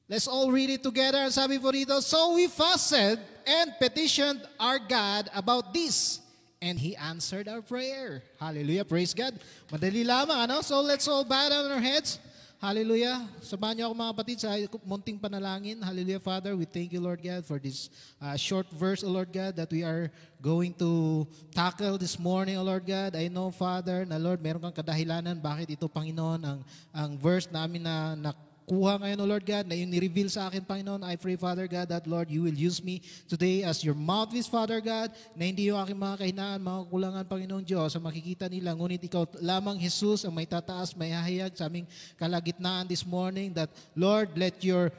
Let's all read it together. Ang sabi po dito, so we fasted and petitioned our God about this. And He answered our prayer. Hallelujah. Praise God. Madali lamang, ano? So let's all bow down our heads. Hallelujah. Sabahan niyo ako mga kapatid sa munting panalangin. Hallelujah, Father. We thank you, Lord God, for this short verse, O Lord God, that we are going to tackle this morning, O Lord God. I know, Father, na Lord, meron kang kadahilanan bakit ito, Panginoon, ang verse namin na kuha ngayon, O Lord God, na yung ni-reveal sa akin, Panginoon. I pray, Father God, that, Lord, you will use me today as your mouthpiece, Father God, na hindi yung aking mga kahinaan, mga kulangan, Panginoon Diyos, ang makikita nila. Ngunit ikaw lamang, Jesus, ang may tataas, may hahayag sa aming kalagitnaan this morning, that, Lord, let your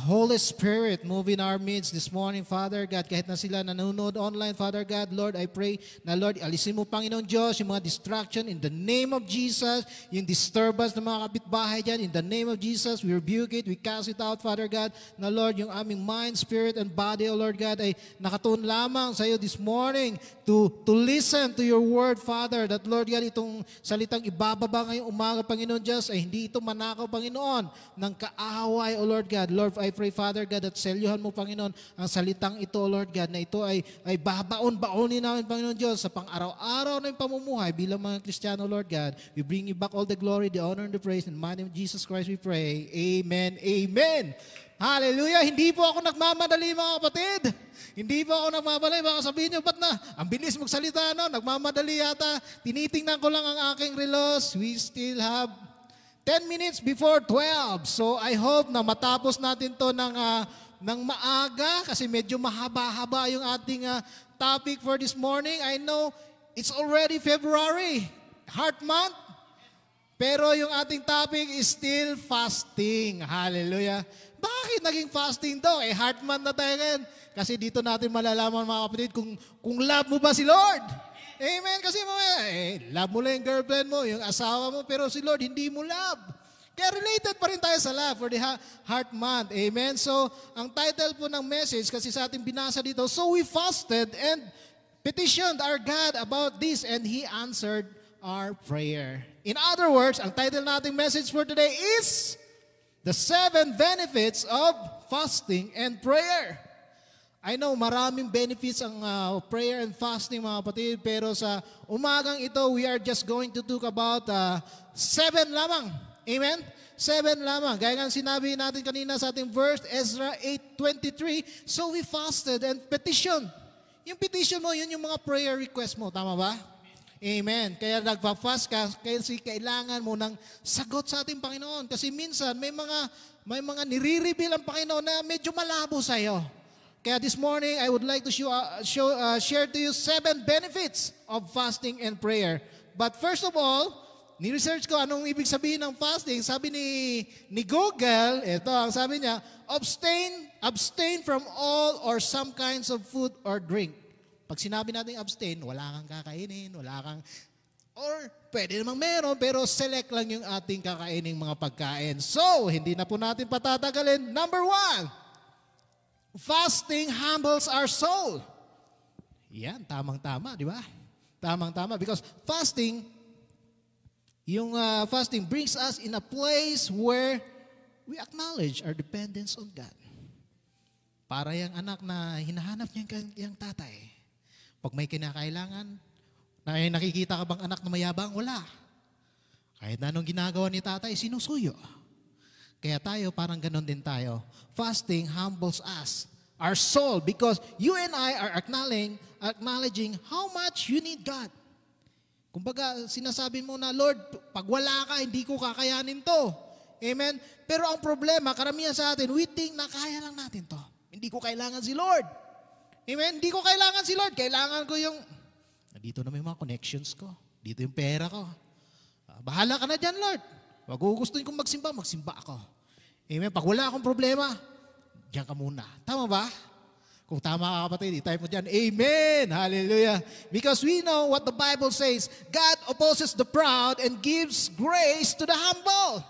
Holy Spirit move in our midst this morning, Father God. Kahit na sila nanonood online, Father God, Lord, I pray na, Lord, alisin mo, Panginoon Diyos, yung mga distraction in the name of Jesus, yung disturbance ng mga kapitbahay dyan, in the name of Jesus, we rebuke it, we cast it out, Father God, na Lord, yung aming mind, spirit, and body, O Lord God, ay nakatuon lamang sa iyo this morning to listen to your word, Father, that Lord God, itong salitang ibababa ngayong umaga, Panginoon Diyos, ay hindi ito manakaw, Panginoon, ng kaaway, O Lord God. Lord, I pray, Father God, at selyuhan mo, Panginoon, ang salitang ito, O Lord God, na ito ay babaon-baonin namin, Panginoon Diyos, sa pang-araw-araw na yung pamumuhay bilang mga Kristiyano, Lord God. We bring you back all the glory, the honor, and the praise. In the mighty name of Jesus Christ we pray. Amen. Amen. Hallelujah. Hindi po ako nagmamadali, mga kapatid. Hindi po ako nagmamadali. Baka sabihin nyo, ba't na? Ang bilis magsalita, no? Nagmamadali yata. Tinitingnan ko lang ang aking relos. We still have 10 minutes before 12. So I hope na matapos natin to ng maaga kasi medyo mahaba-haba yung ating topic for this morning. I know it's already February, Heart Month. Pero yung ating topic is still fasting. Hallelujah. Bakit naging fasting daw? Heart month na tayo ngayon. Kasi dito natin malalaman, mga kapatid, kung love mo ba si Lord. Amen. Kasi love mo lang yung girlfriend mo, yung asawa mo, pero si Lord hindi mo love. Kaya related pa rin tayo sa love for the heart month. Amen. So, ang title po ng message, kasi sa ating binasa dito, so we fasted and petitioned our God about this, and He answered our prayer. In other words, ang title nating message for today is The 7 Benefits of Fasting and Prayer. I know maraming benefits ang prayer and fasting, mga kapatid, pero sa umagang ito, we are just going to talk about 7 lamang. Amen? 7 lamang. Gaya nga sinabi natin kanina sa ating verse, Ezra 8:23, so we fasted and petitioned. Yung petition mo, yun yung mga prayer request mo. Tama ba? Amen. Kaya nagpa-fast ka, kasi kailangan mo ng sagot sa ating Panginoon. Kasi minsan, may mga nire-reveal ang Panginoon na medyo malabo sa iyo. Kaya this morning, I would like to share to you 7 benefits of fasting and prayer. But first of all, ni-research ko anong ibig sabihin ng fasting. Sabi ni Google, ito ang sabi niya, abstain from all or some kinds of food or drink. Pag sinabi natin abstain, wala kang kakainin, or pwede namang meron, pero select lang yung ating kakaining mga pagkain. So, hindi na po natin patatagalin. Number 1, fasting humbles our soul. Yan, tamang-tama, di ba? Tamang-tama. Because fasting brings us in a place where we acknowledge our dependence on God. Para yung anak na hinahanap niya yung tatay. Pag may kinakailangan, nakikita ka bang anak na mayabang? Wala. Kahit na anong ginagawa ni tatay, sinusuyo. Kaya tayo, parang ganon din tayo. Fasting humbles us, our soul, because you and I are acknowledging how much you need God. Kumbaga, sinasabi mo na, Lord, pag wala ka, hindi ko kakayanin to. Amen? Pero ang problema, karamihan sa atin, we think na kaya lang natin to. Hindi ko kailangan si Lord. Amen? Hindi ko kailangan si Lord. Kailangan ko yung, dito na may mga connections ko. Dito yung pera ko. Bahala ka na dyan, Lord. Pag gugustuhin kong magsimba ako. Amen? Pag wala akong problema, diyan ka muna. Tama ba? Kung tama ka, kapatid, i-type mo dyan, Amen! Hallelujah! Because we know what the Bible says, God opposes the proud and gives grace to the humble.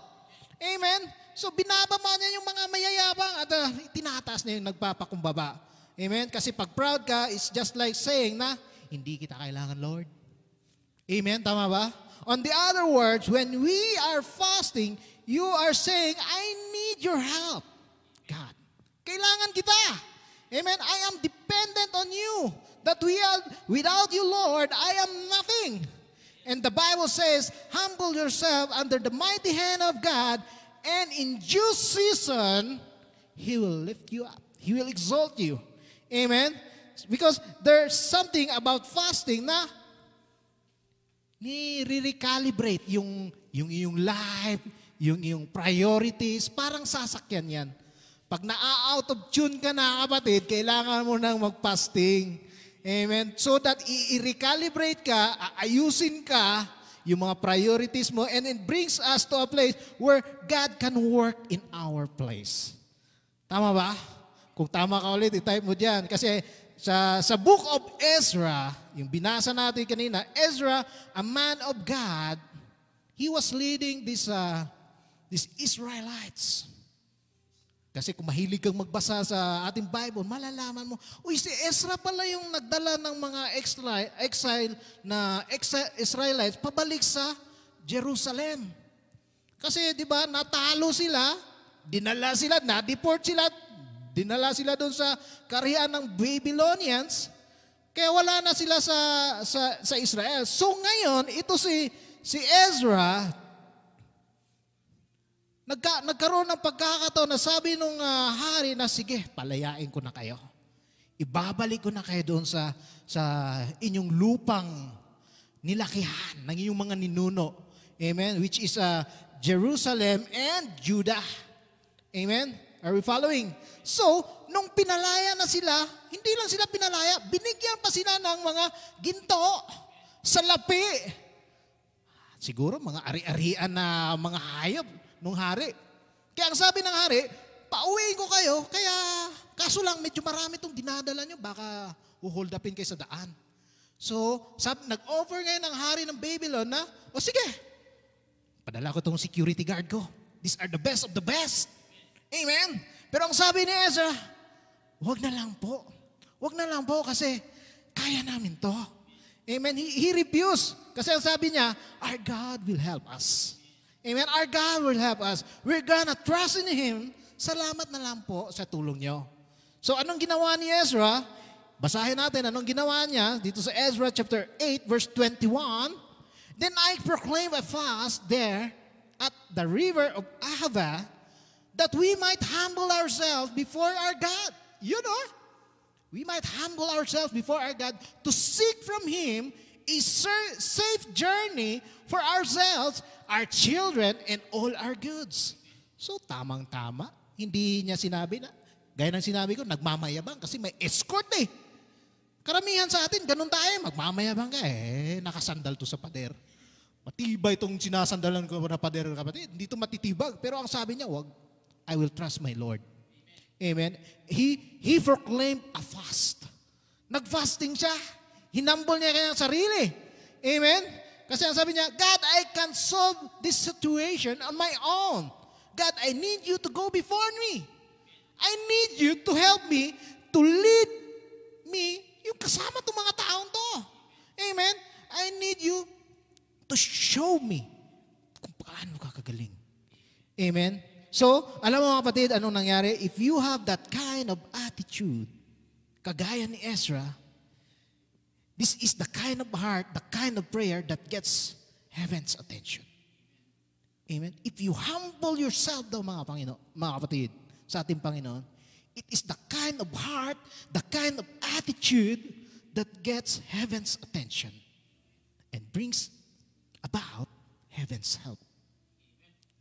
Amen? So binababa niya yung mga mayayabang at tinataas niya yung nagpapakumbaba. Amen? Kasi pag proud ka, it's just like saying na, hindi kita kailangan, Lord. Amen? Tama ba? On the other words, when we are fasting, you are saying, I need your help. God. Kailangan kita. Amen. I am dependent on you. Without you, Lord, I am nothing. And the Bible says, humble yourself under the mighty hand of God, and in due season, He will lift you up. He will exalt you. Amen? Because there's something about fasting na ni-recalibrate yung iyong life, yung iyong priorities, parang sasakyan yan. Pag na-out of tune ka na, kapatid, kailangan mo nang mag-fasting. Amen? So that i-recalibrate ka, ayusin ka, yung mga priorities mo, and it brings us to a place where God can work in our place. Tama ba? Kung tama ka ulit, i-type mo dyan. Kasi sa book of Ezra, yung binasa natin kanina, Ezra, a man of God, he was leading these Israelites. Kasi kung mahilig kang magbasa sa ating Bible, malalaman mo, uy, si Ezra pala yung nagdala ng mga Israelites pabalik sa Jerusalem. Kasi di ba, natalo sila, dinala sila, na-deport sila, dinala sila doon sa kaharian ng Babylonians, kaya wala na sila sa Israel. So ngayon, ito si Ezra, nagkaroon ng pagkakataon na sabi nung hari na, sige, palayain ko na kayo. Ibabalik ko na kayo doon sa inyong lupang nilakihan ng inyong mga ninuno. Amen? Which is Jerusalem and Judah. Amen? Are we following? So, nung pinalaya na sila, hindi lang sila pinalaya, binigyan pa sila ng mga ginto, salapi. Siguro mga ari-arian na mga hayop nung hari. Kaya ang sabi ng hari, pauwiin ko kayo, kaya kaso lang medyo marami itong dinadala nyo, baka uhold upin kayo sa daan. So, nag-offer ngayon ng hari ng Babylon na, o sige, padala ko itong security guard ko. These are the best of the best. Amen? Pero ang sabi ni Ezra, wag na lang po. Wag na lang po kasi kaya namin to. Amen? He refused. Kasi ang sabi niya, our God will help us. Amen? Our God will help us. We're gonna trust in Him. Salamat na lang po sa tulong niyo. So anong ginawa ni Ezra? Basahin natin anong ginawa niya dito sa Ezra chapter 8 verse 21. Then I proclaim a fast there at the river of Ahava that we might humble ourselves before our God. You know? We might humble ourselves before our God to seek from Him a safe journey for ourselves, our children, and all our goods. So, tamang-tama. Hindi niya sinabi na, gaya ng sinabi ko, nagmamayabang kasi may escort eh. Karamihan sa atin, ganun tayo, magmamayabang ka nakasandal to sa pader. Matibay itong sinasandalan ko na pader, kapatid. Hindi ito matitibag. Pero ang sabi niya, wag, I will trust my Lord. Amen. He proclaimed a fast. Nag-fasting siya. Hinambol niya kanyang sarili. Amen? Kasi ang sabi niya, God, I can solve this situation on my own. God, I need you to go before me. I need you to help me, to lead me, yung kasama itong mga taong to. Amen? I need you to show me kung paano kakagaling. Amen? So, alam mo mga kapatid, anong nangyari? If you have that kind of attitude, kagaya ni Ezra, this is the kind of heart, the kind of prayer that gets heaven's attention. Amen? If you humble yourself daw mga kapatid, sa ating Panginoon, it is the kind of heart, the kind of attitude that gets heaven's attention and brings about heaven's help.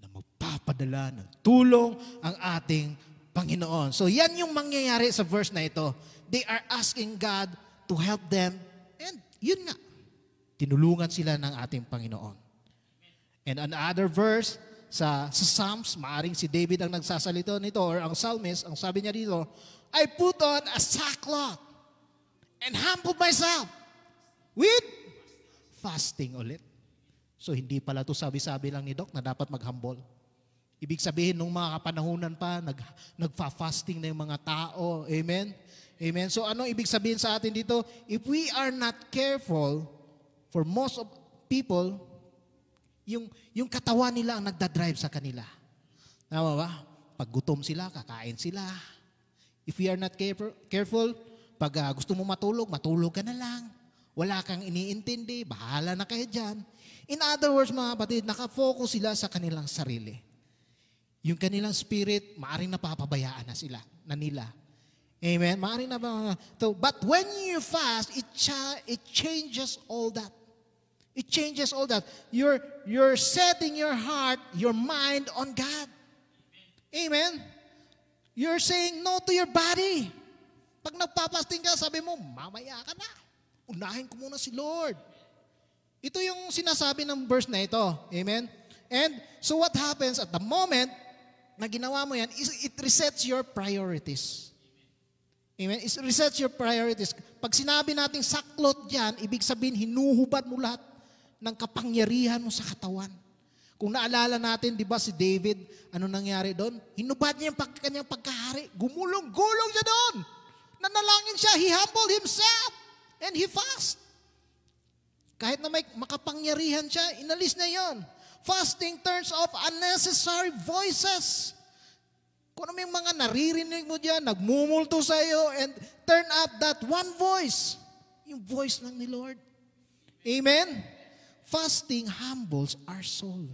Na magpapadala ng tulong ang ating Panginoon. So yan yung mangyayari sa verse na ito. They are asking God to help them. And yun nga, tinulungan sila ng ating Panginoon. And another verse, sa Psalms, maaring si David ang nagsasalito nito, or ang psalmist, ang sabi niya dito, I put on a sackcloth and humbled myself with fasting ulit. So hindi pala to sabi-sabi lang ni Doc na dapat mag-humble. Ibig sabihin, nung mga kapanahunan pa, nagfa-fasting na yung mga tao. Amen? Amen. So ano ibig sabihin sa atin dito? If we are not careful, for most of people, yung katawan nila ang nagdadrive sa kanila. Tama ba? pag gutom sila, kakain sila. If we are not careful, pag gusto mo matulog, matulog ka na lang. Wala kang iniintindi, bahala na kayo dyan. In other words, mga kapatid, nakafocus sila sa kanilang sarili. Yung kanilang spirit, maaring napapabayaan na sila, na nila. Amen? Maaring na but when you fast, it changes all that. It changes all that. You're setting your heart, your mind on God. Amen? You're saying no to your body. Pag nagpapasting ka, sabi mo, mamaya ka na. Unahin ko muna si Lord. Ito yung sinasabi ng verse na ito. Amen? And so what happens at the moment na ginawa mo yan, it resets your priorities. Amen? It resets your priorities. Pag sinabi nating saklot dyan, ibig sabihin, hinuhubad mo lahat ng kapangyarihan mo sa katawan. Kung naalala natin, di ba si David, ano nangyari doon? Hinubad niya yung kanyang pagkahari. Gumulong-gulong siya doon. Nanalangin siya. He humbled himself. And he fast. Kahit na may makapangyarihan siya, inalis na yon. Fasting turns off unnecessary voices. Kung ano yung mga naririnig mo dyan, nagmumulto sa iyo, and turn up that one voice. Yung voice lang ni Lord. Amen? Fasting humbles our soul.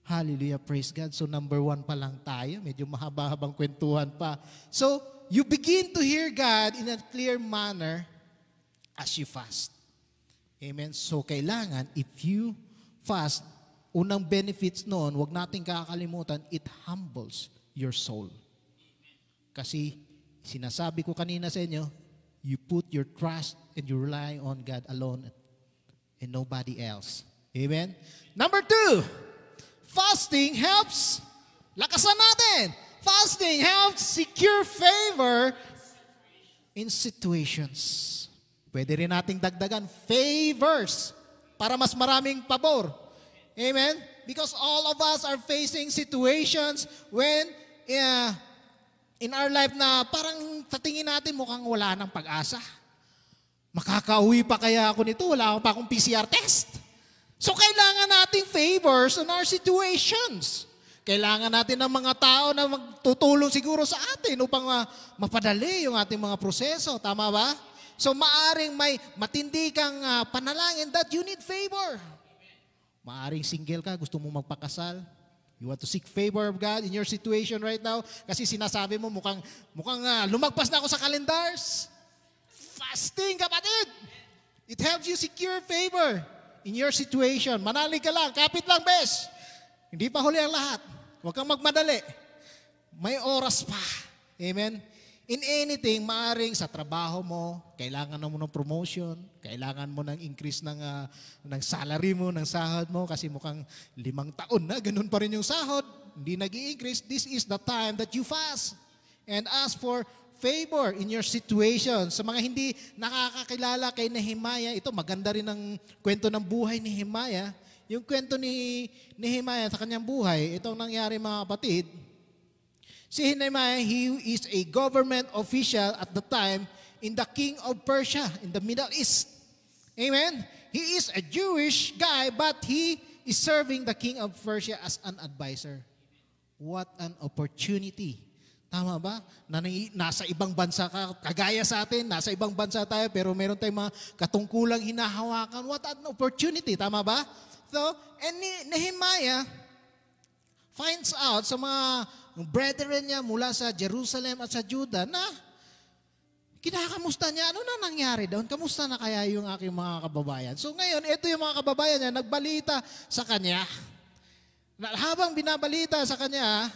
Hallelujah, praise God. So number 1 pa lang tayo. Medyo mahaba-habang kwentuhan pa. So, you begin to hear God in a clear manner as you fast. Amen? So, kailangan, if you fast, unang benefits noon, wag nating kakalimutan, it humbles your soul. Kasi, sinasabi ko kanina sa inyo, you put your trust and you rely on God alone and nobody else. Amen? Number 2, fasting helps, lakasan natin, fasting helps secure favor in situations. Pwede rin nating dagdagan favors para mas maraming pabor. Amen? Because all of us are facing situations when in our life na parang sa tingin natin mukhang wala ng pag-asa. Makakauwi pa kaya ako nito? Wala pa akong PCR test. So kailangan nating favors in our situations. Kailangan natin ng mga tao na magtutulong siguro sa atin upang mapadali yung ating mga proseso. Tama ba? So maaring may matindi kang panalangin that you need favor. Maaring single ka, gusto mo magpakasal. You want to seek favor of God in your situation right now. Kasi sinasabi mo mukhang lumagpas na ako sa calendars. Fasting, kapatid. It helps you secure favor in your situation. Manalig ka lang, kapit lang, bes. Hindi pa huli ang lahat. Huwag kang magmadali. May oras pa. Amen? In anything, maaring sa trabaho mo, kailangan mo ng promotion, kailangan mo ng increase ng salary mo, ng sahod mo, kasi mukhang 5 taon na, ganun pa rin yung sahod, hindi nag-i-increase. This is the time that you fast and ask for favor in your situation. Sa mga hindi nakakakilala kay Nehemiah, ito maganda rin ang kwento ng buhay ni Nehemiah. Yung kwento ni Nehemiah sa kanyang buhay, itong nangyari mga kapatid. Si Nehemiah, he is a government official at the time in the king of Persia, in the Middle East. Amen? He is a Jewish guy, but he is serving the king of Persia as an advisor. What an opportunity. Tama ba? Nasa ibang bansa ka, kagaya sa atin, nasa ibang bansa tayo, pero meron tayong mga katungkulang hinahawakan. What an opportunity. Tama ba? So, and Nehemiah finds out sa mga brethren niya mula sa Jerusalem at sa Judah na kinakamusta niya, ano na nangyari doon? Kamusta na kaya yung aking mga kababayan? So ngayon, ito yung mga kababayan niya, nagbalita sa kanya. Habang binabalita sa kanya,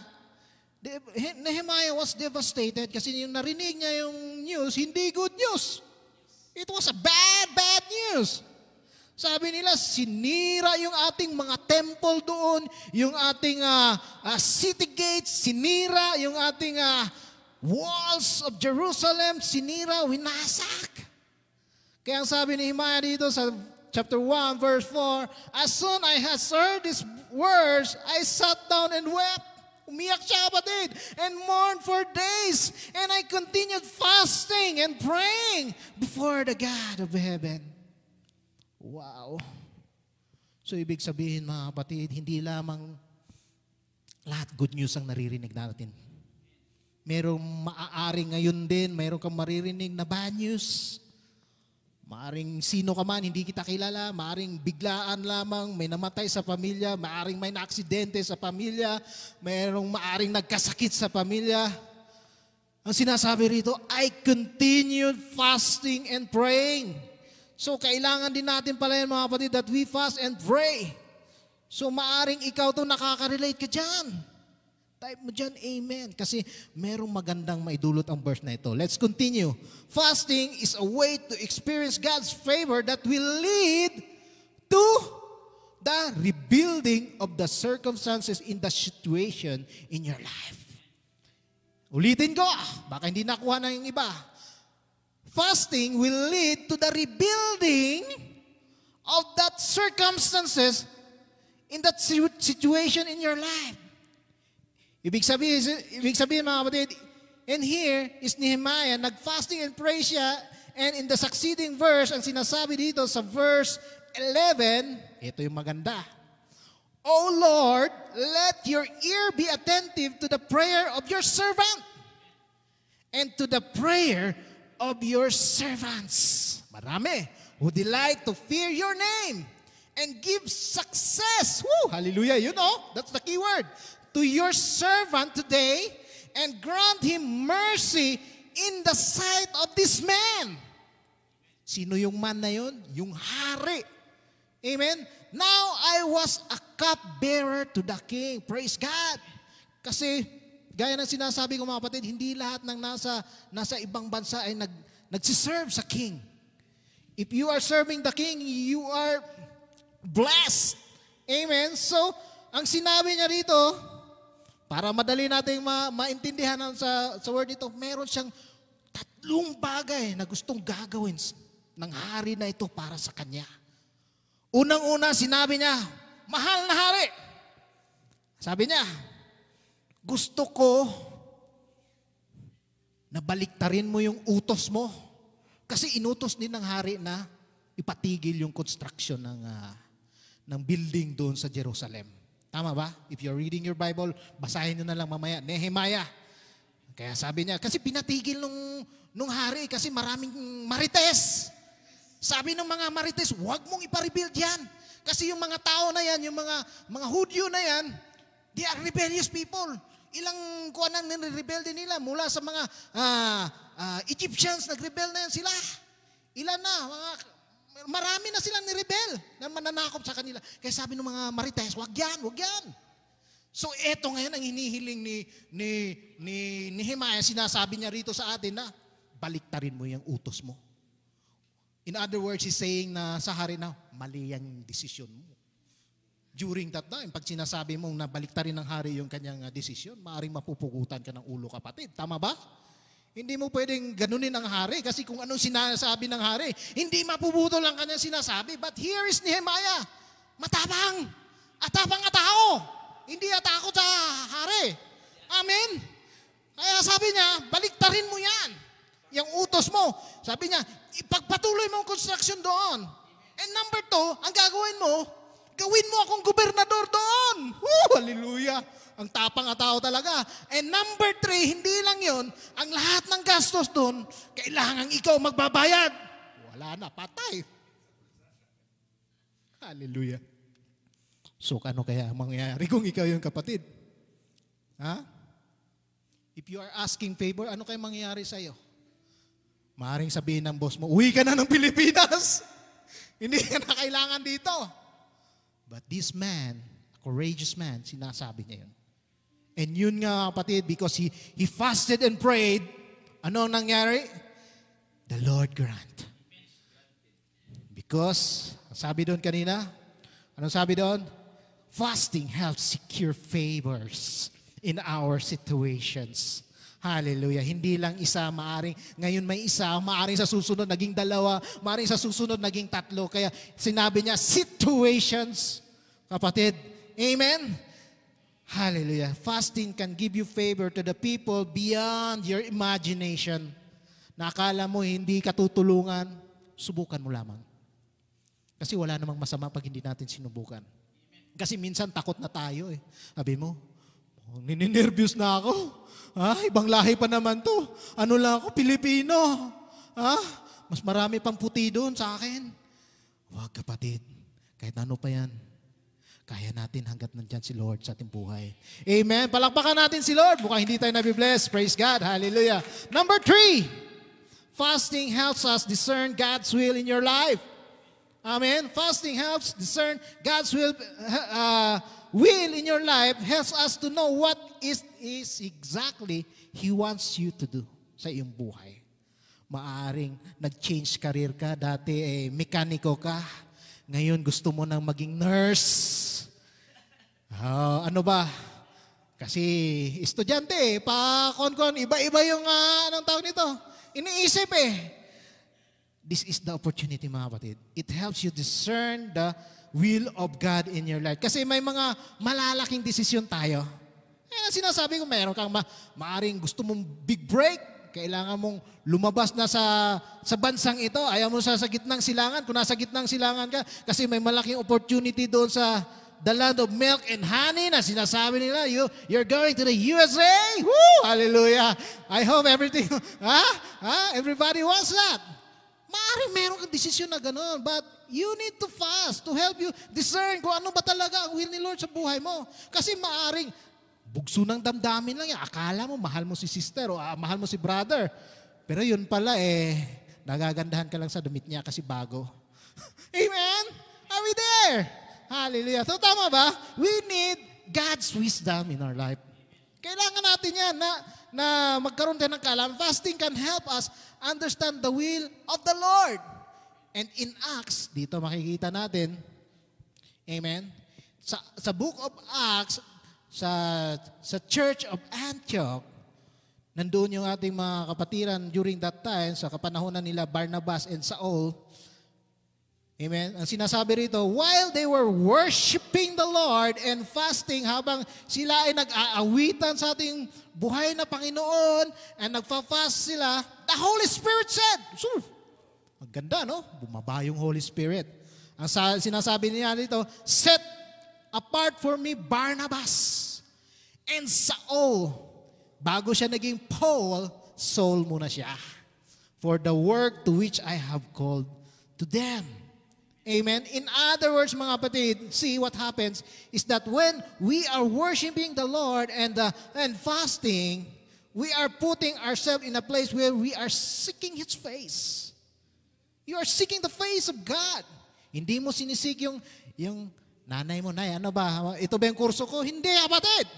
Nehemiah was devastated kasi yung narinig niya yung news, hindi good news. It was a bad news. Sabi nila, sinira yung ating mga temple doon, yung ating city gates, sinira yung ating walls of Jerusalem, sinira, winasak. Kaya ang sabi ni Nehemiah dito sa chapter 1, verse 4, as soon I had heard these words, I sat down and wept. Umiyak siya, kapatid, and mourned for days. And I continued fasting and praying before the God of heaven. Wow. So ibig sabihin mga kapatid, hindi lamang lahat good news ang naririnig natin. Merong maaaring ngayon din, meron kang maririnig na bad news. Maaring sino ka man, hindi kita kilala, maaring biglaan lamang, may namatay sa pamilya, maaring may naaksidente sa pamilya, merong maaring nagkasakit sa pamilya. Ang sinasabi rito, I continued fasting and praying. So kailangan din natin pala yan mga kapatid that we fast and pray. So maaring ikaw to nakaka-relate ka dyan. Type mo dyan, amen. Kasi merong magandang maidulot ang verse na ito. Let's continue. Fasting is a way to experience God's favor that will lead to the rebuilding of the circumstances in the situation in your life. Ulitin ko, baka hindi nakuha na yung iba. Fasting will lead to the rebuilding of that circumstances in that situation in your life. Ibig sabihin mga kapatid, and here is Nehemiah, nag-fasting and pray siya, and in the succeeding verse, ang sinasabi dito sa verse 11, ito yung maganda. O Lord, let your ear be attentive to the prayer of your servant and to the prayer of your servants. Marami, who delight to fear your name and give success. Woo, hallelujah, you know, that's the key word. To your servant today and grant him mercy in the sight of this man. Sino yung man na yun? Yung hari. Amen? Now I was a cupbearer to the king. Praise God. Kasi, gaya ng sinasabi ko mga kapatid, hindi lahat ng nasa ibang bansa ay nagsiserve sa king. If you are serving the king, you are blessed. Amen? So, ang sinabi niya rito, para madali nating maintindihan sa word ito, meron siyang tatlong bagay na gustong gagawin ng hari na ito para sa kanya. Unang-una, sinabi niya, mahal na hari. Sabi niya, gusto ko na baliktarin mo yung utos mo. Kasi inutos din ng hari na ipatigil yung construction ng building doon sa Jerusalem. Tama ba? If you're reading your Bible, basahin nyo na lang mamaya. Nehemiah. Kaya sabi niya, kasi pinatigil nung hari kasi maraming marites. Sabi ng mga marites, huwag mong ipa-rebuild yan. Kasi yung mga tao na yan, yung mga Hudyo na yan, they are rebellious people. Ilang kuwan ang nire-rebelde nila mula sa mga Egyptians, nag-rebel na yan sila. Ilan na, marami na silang nirebel na mananakop sa kanila. Kaya sabi ng mga marites, wag yan, wag yan. So eto ngayon ang hinihiling ni Nehemiah, sinasabi niya rito sa atin na baliktarin mo yung utos mo. In other words, he's saying na sa hari na mali yung desisyon mo. During that time, pag sinasabi mong nabaliktarin ng hari yung kanyang desisyon, maaaring mapupugutan ka ng ulo kapatid. Tama ba? Hindi mo pwedeng ganunin ang hari kasi kung anong sinasabi ng hari, hindi mapuputol ang kanyang sinasabi. But here is Nehemiah, matapang. Atapang na tao. Hindi atakot sa hari. Amen? Kaya sabi niya, baliktarin mo yan. Yung utos mo. Sabi niya, ipagpatuloy mo ang construction doon. And number 2, ang gagawin mo, gawin mo akong gobernador doon. Hallelujah. Ang tapang at tao talaga. And number 3, hindi lang yon, ang lahat ng gastos doon, kailangan ikaw magbabayad. Wala na, patay. Hallelujah. So, ano kaya mangyayari kung ikaw yung kapatid? Ha? If you are asking favor, ano kaya mangyayari sa'yo? Maaaring sabihin ng boss mo, uwi ka na ng Pilipinas. Hindi ka na kailangan dito. But this man, courageous man, sinasabi niya yun. And yun nga kapatid, because he fasted and prayed, ano ang nangyari? The Lord grant. Because, sabi doon kanina, anong sabi doon? Fasting helps secure favors in our situations. Hallelujah. Hindi lang isa, maaring, ngayon may isa, maaring sa susunod naging 2, maaring sa susunod naging 3. Kaya sinabi niya, situations, kapatid. Amen? Hallelujah. Fasting can give you favor to the people beyond your imagination. Nakala mo hindi ka tutulungan, subukan mo lamang. Kasi wala namang masama pag hindi natin sinubukan. Kasi minsan takot na tayo eh. Sabi mo, Nininervyos na ako. Ibang lahi pa naman to. Ano lang ako, Pilipino. Mas marami pang puti doon sa akin. Huwag kapatid, kahit ano pa yan, kaya natin hanggat nandyan si Lord sa ating buhay. Amen. Palakpakan natin si Lord. Mukhang hindi tayo nabibless. Praise God. Hallelujah. Number 3, fasting helps us discern God's will in your life. Amen. Fasting helps discern God's will in your life, helps us to know what is exactly He wants you to do sa iyong buhay. Maaring nag-change career ka, dati mekaniko ka, ngayon gusto mo nang maging nurse. Ano ba? Kasi estudyante, pa-kon-kon, iba-iba yung, anong tawag nito? Iniisip This is the opportunity, mga kapatid. It helps you discern the will of God in your life. Kasi may mga malalaking desisyon tayo. Sinasabi ko, mayroon kang maaring gusto mong big break, kailangan mong lumabas na sa bansang ito. Ayaw mo sa gitnang silangan. Kung nasa gitnang silangan ka, kasi may malaking opportunity doon sa the land of milk and honey na sinasabi nila, you're going to the USA. Woo! Hallelujah. I hope everything, everybody wants that. Maaring meron kang desisyon na gano'n, but you need to fast to help you discern kung ano ba talaga ang will ni Lord sa buhay mo. Kasi maaring bugso ng damdamin lang yan. Akala mo, mahal mo si sister o mahal mo si brother. Pero yun pala nagagandahan ka lang sa damit niya kasi bago. Amen? Are we there? Hallelujah. So tama ba? We need God's wisdom in our life. Kailangan natin yan na magkaroon tayo ng kaalaman. Fasting can help us understand the will of the Lord. And in Acts, dito makikita natin, amen, sa book of Acts, sa Church of Antioch, nandoon yung ating mga kapatiran during that time, sa kapanahonan nila Barnabas and Saul. Amen. Ang sinasabi rito, while they were worshiping the Lord and fasting, habang sila ay nag-aawitan sa ating buhay na Panginoon and nagfa-fast sila, the Holy Spirit said, ang ganda, no? Bumaba yung Holy Spirit. Ang sinasabi niya dito, set apart for me Barnabas and Saul. Bago siya naging Paul, Saul muna siya. For the work to which I have called to them. Amen. In other words, mga kapatid, see what happens is that when we are worshiping the Lord and fasting, we are putting ourselves in a place where we are seeking His face. You are seeking the face of God. Hindi mo sinisik yung nanay mo, nay, ano ba? Ito ba yung kurso ko? Hindi, kapatid.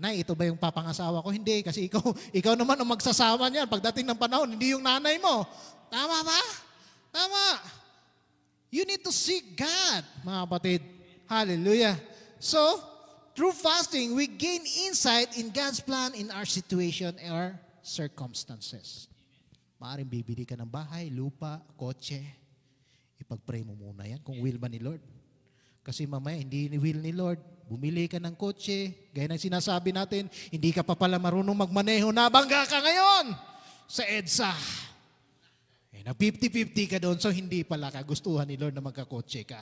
Nay, ito ba yung papangasawa ko? Hindi, kasi ikaw naman ang magsasama niyan. Pagdating ng panahon, hindi yung nanay mo. Tama ba? Tama. You need to seek God, mga kapatid. Hallelujah. So, through fasting, we gain insight in God's plan in our situation or circumstances. Maaaring bibili ka ng bahay, lupa, kotse. Ipag-pray mo muna yan kung will ba ni Lord. Kasi mamaya, hindi ni will ni Lord. Bumili ka ng kotse. Gaya ng sinasabi natin, hindi ka pa pala marunong magmaneho. Nabangga ka ngayon sa EDSA. Na 50-50 ka doon, so hindi pala kagustuhan ni Lord na magkakotse ka.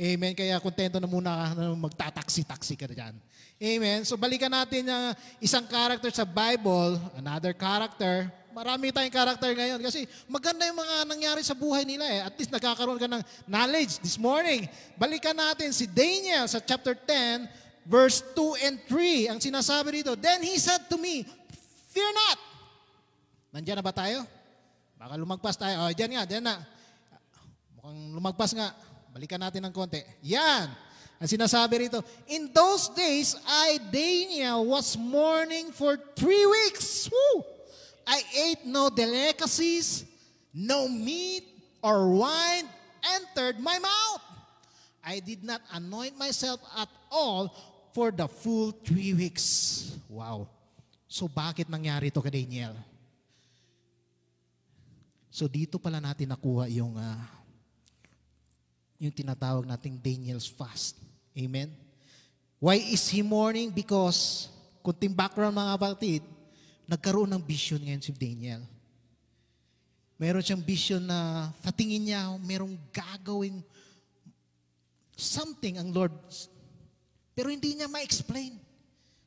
Amen. Kaya kontento na muna ka na magtataksi-taksi ka dyan. Amen. So balikan natin ang isang character sa Bible, another character. Marami tayong character ngayon kasi maganda yung mga nangyari sa buhay nila. At least nagkakaroon ka ng knowledge this morning. Balikan natin si Daniel sa chapter 10, verse 2 and 3. Ang sinasabi dito, then he said to me, fear not. Nandiyan na ba tayo? Baka lumagpas tayo. Diyan na. Mukhang lumagpas nga. Balikan natin ng konti. Yan. Ang sinasabi rito, in those days, Daniel, was mourning for 3 weeks. Woo! I ate no delicacies, no meat or wine entered my mouth. I did not anoint myself at all for the full 3 weeks. Wow. So bakit nangyari ito kay Daniel? So dito pala natin nakuha yung tinatawag nating Daniel's fast. Amen? Why is he mourning? Because, kunting background mga kapatid, nagkaroon ng vision ngayon si Daniel. Meron siyang vision na sa tingin niya, merong gagawing something ang Lord. Pero hindi niya ma-explain.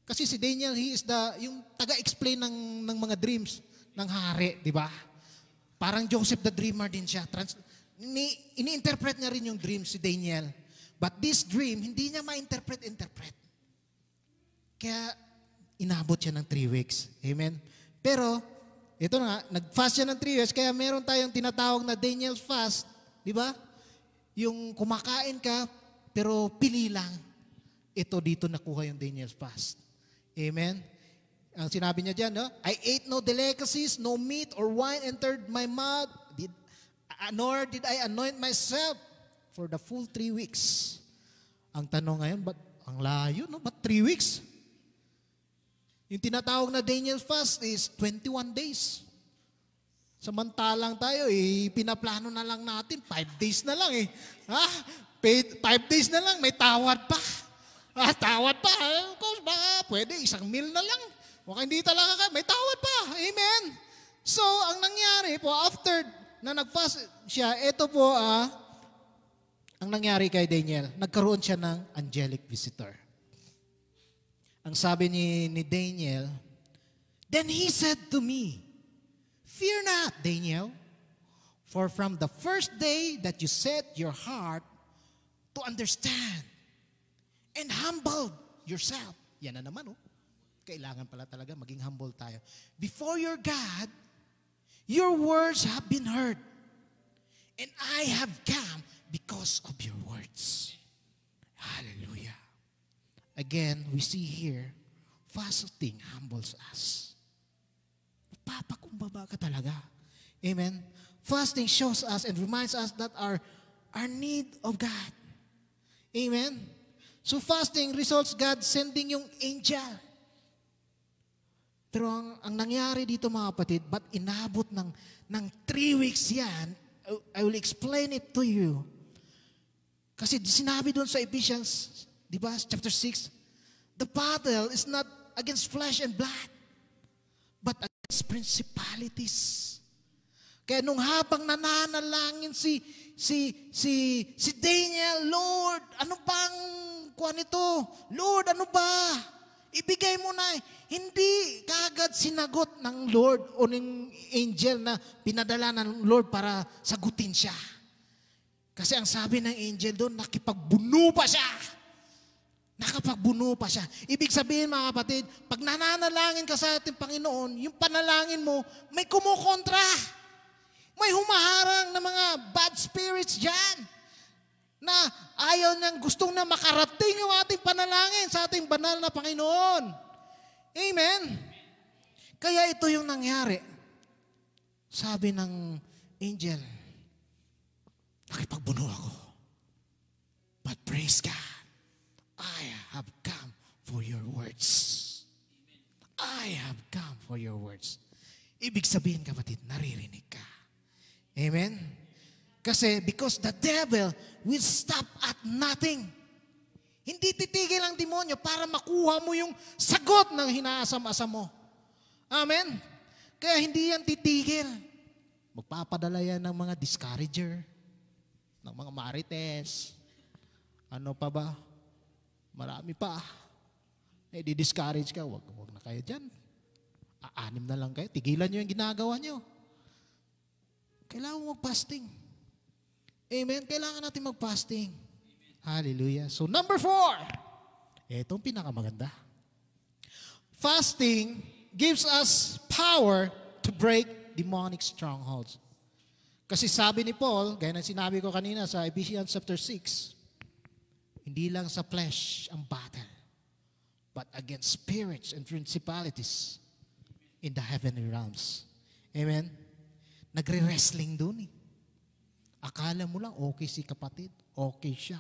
Kasi si Daniel, he is yung taga-explain ng mga dreams ng hari, di ba? Parang Joseph the Dreamer din siya. Ini-interpret niya rin yung dream si Daniel. But this dream, hindi niya ma-interpret. Kaya inabot siya ng 3 weeks. Amen? Pero, ito na, nag-fast siya ng 3 weeks, kaya meron tayong tinatawag na Daniel's fast. Di ba? Yung kumakain ka, pero pili lang. Ito dito nakuha yung Daniel's fast. Amen? Ang sinabi niya dyan, no? I ate no delicacies, no meat or wine entered my mouth, nor did I anoint myself for the full 3 weeks. Ang tanong ngayon, ang layo, no? Ba't 3 weeks? Yung tinatawag na Daniel's fast is 21 days. Samantalang tayo, pinaplano na lang natin, 5 days na lang . 5 days na lang, may tawad pa. Tawad pa. Of course, baka pwede, 1 meal na lang. Baka hindi talaga may tawad pa. Amen. So, ang nangyari po, after na nag-fast siya, ito po ang nangyari kay Daniel. Nagkaroon siya ng angelic visitor. Ang sabi ni Daniel, then he said to me, fear not, Daniel, for from the first day that you set your heart to understand and humbled yourself. Yan na naman, Kailangan pala talaga maging humble tayo. Before your God, your words have been heard. And I have come because of your words. Hallelujah. Again, we see here, fasting humbles us. Papakumbaba ka talaga. Amen. Fasting shows us and reminds us that our need of God. Amen. So fasting results God sending yung angel. Pero ang nangyari dito mga kapatid, but inabot ng 3 weeks yan, I will explain it to you. Kasi sinabi doon sa Ephesians, di ba, chapter 6, the battle is not against flesh and blood, but against principalities. Kaya nung habang nananalangin si Daniel, Lord, ano bang kuha nito? Lord, ano ba? Ibigay mo na. Hindi kaagad sinagot ng Lord o ng angel na pinadala ng Lord para sagutin siya. Kasi ang sabi ng angel doon, nakipagbuno pa siya. Nakapagbuno pa siya. Ibig sabihin mga kapatid, pag nananalangin ka sa ating Panginoon, yung panalangin mo, may kumukontra. May humaharang na mga bad spirits dyan na ayaw niyang gustong na makarating yung ating panalangin sa ating banal na Panginoon. Amen? Kaya ito yung nangyari. Sabi ng angel, nakipagbuno ako. But praise God, I have come for your words. I have come for your words. Ibig sabihin kapatid, naririnig ka. Amen? Kasi because the devil will stop at nothing. Hindi titigil ang demonyo para makuha mo yung sagot ng hinaasam-asam mo. Amen? Kaya hindi yan titigil. Magpapadala yan ng mga discourager, ng mga marites. Ano pa ba? Marami pa. Di-discourage ka. Wag na kayo dyan. 6 na lang kayo. Tigilan nyo yung ginagawa nyo. Kailangan mo mag-fasting. Amen? Kailangan natin mag-fasting. Hallelujah. So number 4. Itong pinakamaganda. Fasting gives us power to break demonic strongholds. Kasi sabi ni Paul, gaya ng sinabi ko kanina sa Ephesians chapter 6, hindi lang sa flesh ang battle, but against spirits and principalities in the heavenly realms. Amen? Nagre-wrestling doon eh. Akala mo lang okay si kapatid, okay siya.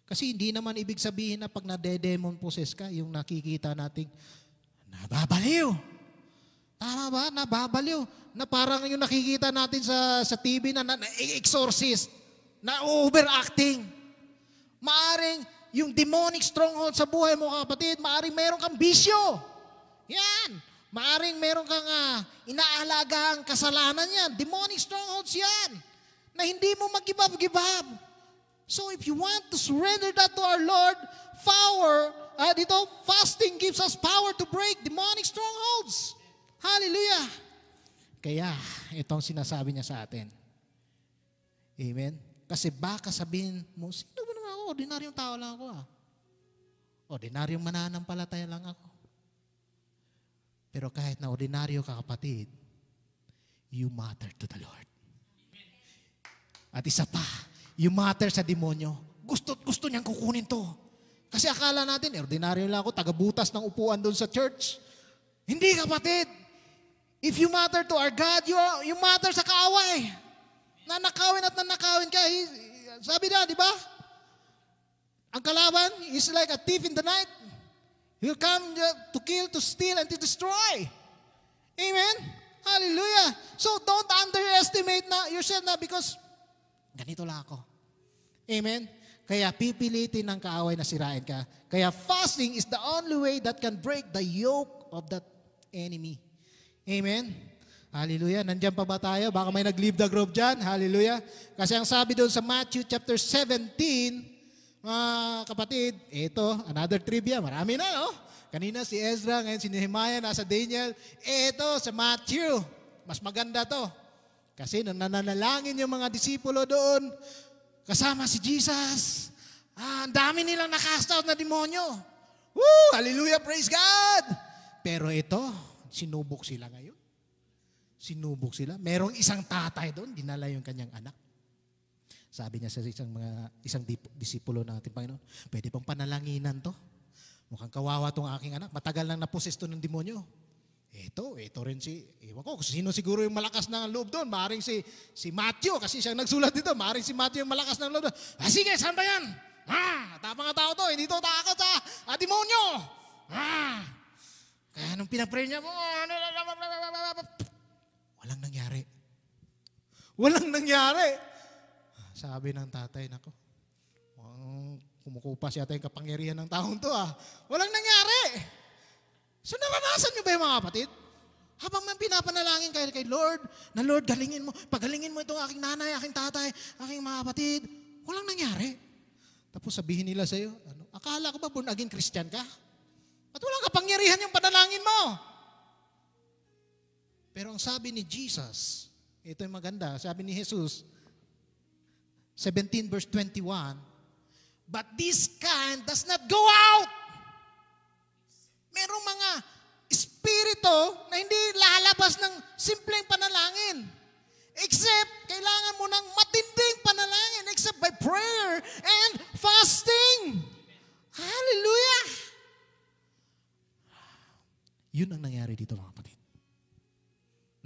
Kasi hindi naman ibig sabihin na pag nade-demon possess ka, yung nakikita nating nababaliw. Tama ba? Nababaliw. Na parang yung nakikita natin sa TV na exorcist, na overacting. Maaring yung demonic stronghold sa buhay mo kapatid, maaring meron kang bisyo. Yan. Maaring meron kang inaalagang kasalanan yan. Demonic strongholds yan. Na hindi mo mag-give up. So if you want to surrender that to our Lord, power dito, fasting gives us power to break demonic strongholds. Hallelujah. Kaya, itong sinasabi niya sa atin. Amen? Kasi baka sabihin mo, sino ba naman ako? Ordinaryong tao lang ako. Ordinaryong mananampalataya lang ako. Pero kahit na ordinaryo ka, kapatid, you matter to the Lord. At isa pa, you matter sa demonyo. Gusto niyang kukunin to. Kasi akala natin, ordinaryo lang ako, tagabutas ng upuan doon sa church. Hindi, kapatid. If you matter to our God, you matter sa kaaway. Nanakawin at nanakawin ka. Sabi na, di ba? Ang kalaban is like a thief in the night. He'll come to kill, to steal, and to destroy. Amen? Hallelujah. So don't underestimate na yourself na because ganito lang ako. Amen? Kaya pipilitin ng kaaway na sirain ka. Kaya fasting is the only way that can break the yoke of that enemy. Amen? Hallelujah. Nandiyan pa ba tayo? Baka may nag-leave the group dyan. Hallelujah. Kasi ang sabi doon sa Matthew chapter 17, kapatid, ito, another trivia. Marami na, no? Kanina si Ezra, ngayon si Nehemiah, nasa Daniel. Ito, sa Matthew. Mas maganda to. Kasi nung nananalangin yung mga disipulo doon, kasama si Jesus. Ang dami nilang nakast out na demonyo. Woo! Hallelujah! Praise God! Pero ito, sinubok sila ngayon. Sinubok sila. Merong isang tatay doon, dinala yung kanyang anak. Sabi niya sa isang disipulo natin, Panginoon, pwede pang panalanginan to. Mukhang kawawa tong aking anak. Matagal nang naposesto ng demonyo. Ito rin ewan ko, sino siguro yung malakas ng loob doon? Maaring si Matthew, kasi siyang nagsulat dito. Maaring si Matthew yung malakas ng loob doon. Sige, saan ba yan? Tapang nga tao to, hindi to takot sa demonyo. Kaya nung pinapray niya, walang nangyari. Walang nangyari. Sabi ng tatay, nako, kumukupas yata yung kapangyarihan ng taong to Walang nangyari. So naranasan nyo ba yung mga kapatid? Habang man pinapanalangin kayo kay Lord, na Lord, pagalingin mo itong aking nanay, aking tatay, aking mga kapatid, walang nangyari. Tapos sabihin nila sa'yo, akala ko ba born again Christian ka? At walang kapangyarihan yung panalangin mo. Pero ang sabi ni Jesus, ito yung maganda, sabi ni Jesus, 17 verse 21, but this kind does not go out. Merong mga espiritu na hindi lalabas ng simpleng panalangin. Except, kailangan mo ng matinding panalangin except by prayer and fasting. Hallelujah! Yun ang nangyari dito, mga kapatid.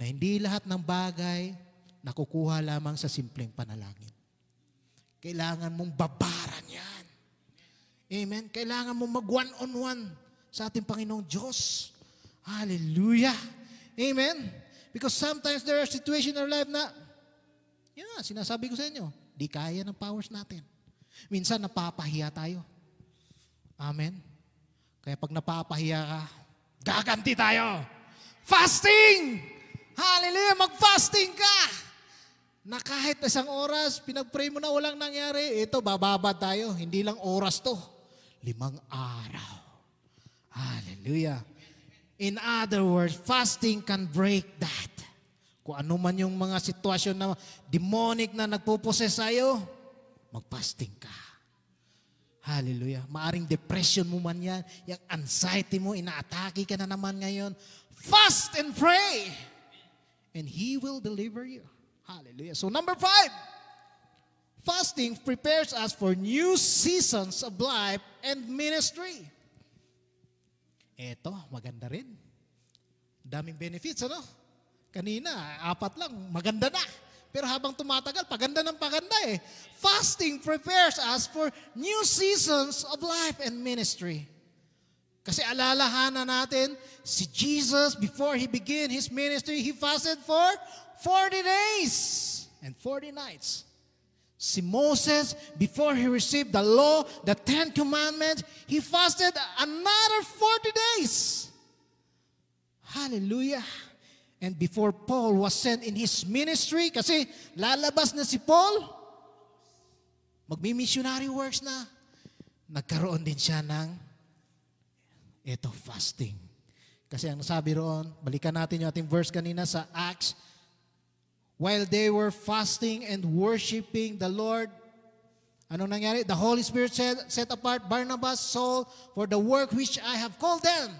Na hindi lahat ng bagay nakukuha lamang sa simpleng panalangin. Kailangan mong babaran yan. Amen? Kailangan mong mag-one-on-one sa ating Panginoong Diyos. Hallelujah! Amen? Because sometimes there are situations in our life na, sinasabi ko sa inyo, di kaya ng powers natin. Minsan napapahiya tayo. Amen? Kaya pag napapahiya ka, gaganti tayo. Fasting! Hallelujah! Mag-fasting ka! Na kahit isang oras, pinag-pray mo na walang nangyari, ito, bababa tayo. Hindi lang oras to. 5 araw. Hallelujah. In other words, fasting can break that. Kung ano man yung mga sitwasyon na demonic na nagpuposes sa'yo, mag-fasting ka. Hallelujah. Maaring depression mo man yan, yung anxiety mo, inaatake ka na naman ngayon. Fast and pray. And He will deliver you. Hallelujah. So number 5, fasting prepares us for new seasons of life and ministry. Eto, maganda rin. Daming benefits, ano? Kanina, 4 lang, maganda na. Pero habang tumatagal, paganda ng paganda eh. Fasting prepares us for new seasons of life and ministry. Kasi alalahanan natin, si Jesus, before He began His ministry, He fasted for 40 days and 40 nights. Si Moses, before he received the law, the 10 commandments, he fasted another 40 days. Hallelujah. And before Paul was sent in his ministry, kasi lalabas na si Paul, magmi-missionary works na, nagkaroon din siya ng Ito, fasting. Kasi ang sabi roon, balikan natin yung ating verse kanina sa Acts, while they were fasting and worshiping the Lord, ano nangyari? The Holy Spirit set apart Barnabas, Saul, for the work which I have called them.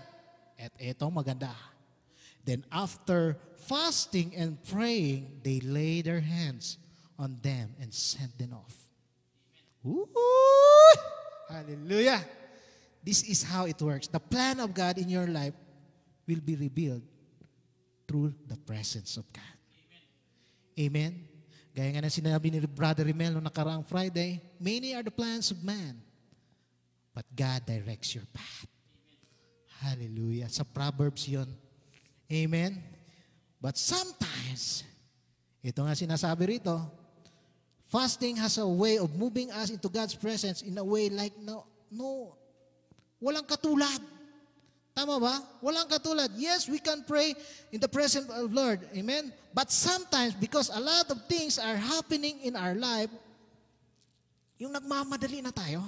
At ito, maganda. Then after fasting and praying, they laid their hands on them and sent them off. Ooh! Hallelujah! This is how it works. The plan of God in your life will be revealed through the presence of God. Amen? Gaya nga na sinabi ni Brother Rimel noong nakaraang Friday, many are the plans of man, but God directs your path. Hallelujah. Sa Proverbs yun. Amen? But sometimes, ito nga sinasabi rito, fasting has a way of moving us into God's presence in a way like walang katulad. Tama ba? Walang katulad. Yes, we can pray in the presence of Lord. Amen? But sometimes, because a lot of things are happening in our life, yung nagmamadali na tayo.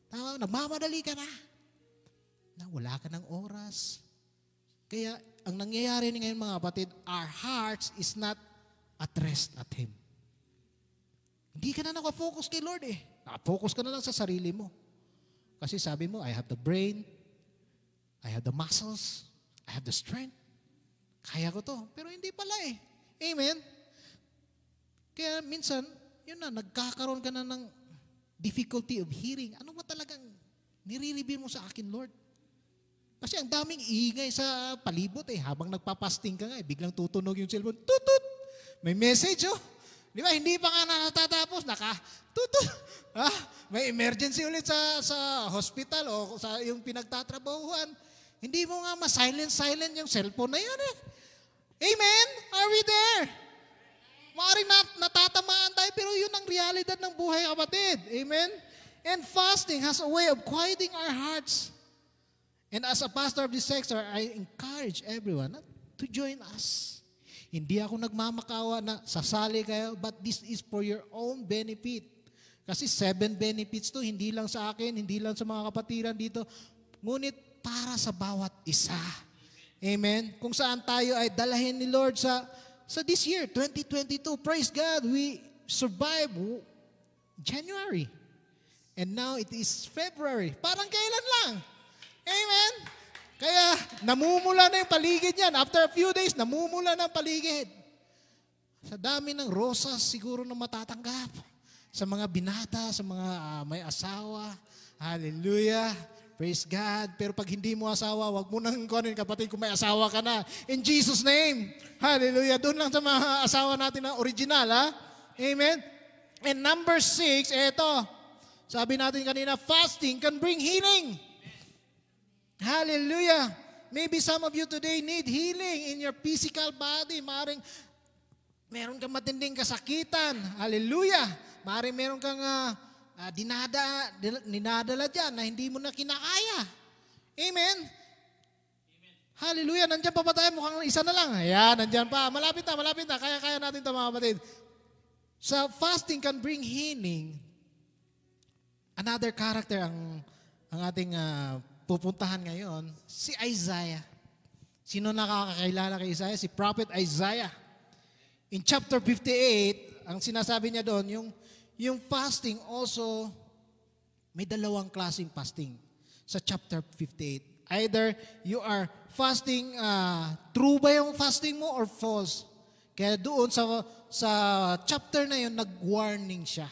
Tama? Nagmamadali ka na. Wala ka ng oras. Kaya, ang nangyayari ngayon mga kapatid, our hearts is not at rest at Him. Hindi ka na nakafocus kay Lord eh. Nakafocus ka na lang sa sarili mo. Kasi sabi mo, I have the brain, I have the muscles, I have the strength. Kaya ko to. Pero hindi pala eh. Amen? Kaya minsan, yun na, nagkakaroon ka na ng difficulty of hearing. Ano ba talagang nire-reveal mo sa akin, Lord? Kasi ang daming ingay sa palibot eh. Habang nagpapasting ka nga eh, biglang tutunog yung cellphone. Tutut! May message oh. Di ba? Hindi pa nga natatapos. Tutut! May emergency ulit sa hospital o sa yung pinagtatrabahuan. Hindi mo nga ma-silent yung cellphone na yun eh. Amen? Are we there? Maaaring natatamaan tayo, pero yun ang realidad ng buhay, kapatid. Amen? And fasting has a way of quieting our hearts. And as a pastor of this sector, I encourage everyone to join us. Hindi ako nagmamakawa na sasali kayo, but this is for your own benefit. Kasi 7 benefits to, hindi lang sa akin, hindi lang sa mga kapatiran dito, ngunit para sa bawat isa. Amen? Kung saan tayo ay dalahin ni Lord sa this year, 2022. Praise God, we survived January. And now it is February. Parang kailan lang. Amen? Kaya namumula na yung paligid yan. After a few days, namumula na ang paligid. Sa dami ng rosas siguro na matatanggap. Sa mga binata, sa mga may asawa. Hallelujah. Praise God. Pero pag hindi mo asawa, wag mo nang kunin kapatid kung may asawa ka na. In Jesus' name. Hallelujah. Doon lang sa mga asawa natin na original, ha? Amen. And number 6, eto. Sabi natin kanina, fasting can bring healing. Hallelujah. Maybe some of you today need healing in your physical body. Maring meron kang matinding kasakitan. Hallelujah. Maring meron kang dinadala dyan na hindi mo na kinakaya. Amen? Hallelujah. Nandyan pa ba tayo? Mukhang isa na lang. Ayan, nandyan pa. Malapit na. Kaya natin ito mga kapatid. So, fasting can bring healing. Another character ang ating pupuntahan ngayon, si Isaiah. Sino nakakakilala kay Isaiah? Si Prophet Isaiah. In chapter 58, ang sinasabi niya doon, yung fasting also, may dalawang klaseng fasting sa chapter 58. Either you are fasting, true ba yung fasting mo or false? Kaya doon sa chapter na yun, nag-warning siya.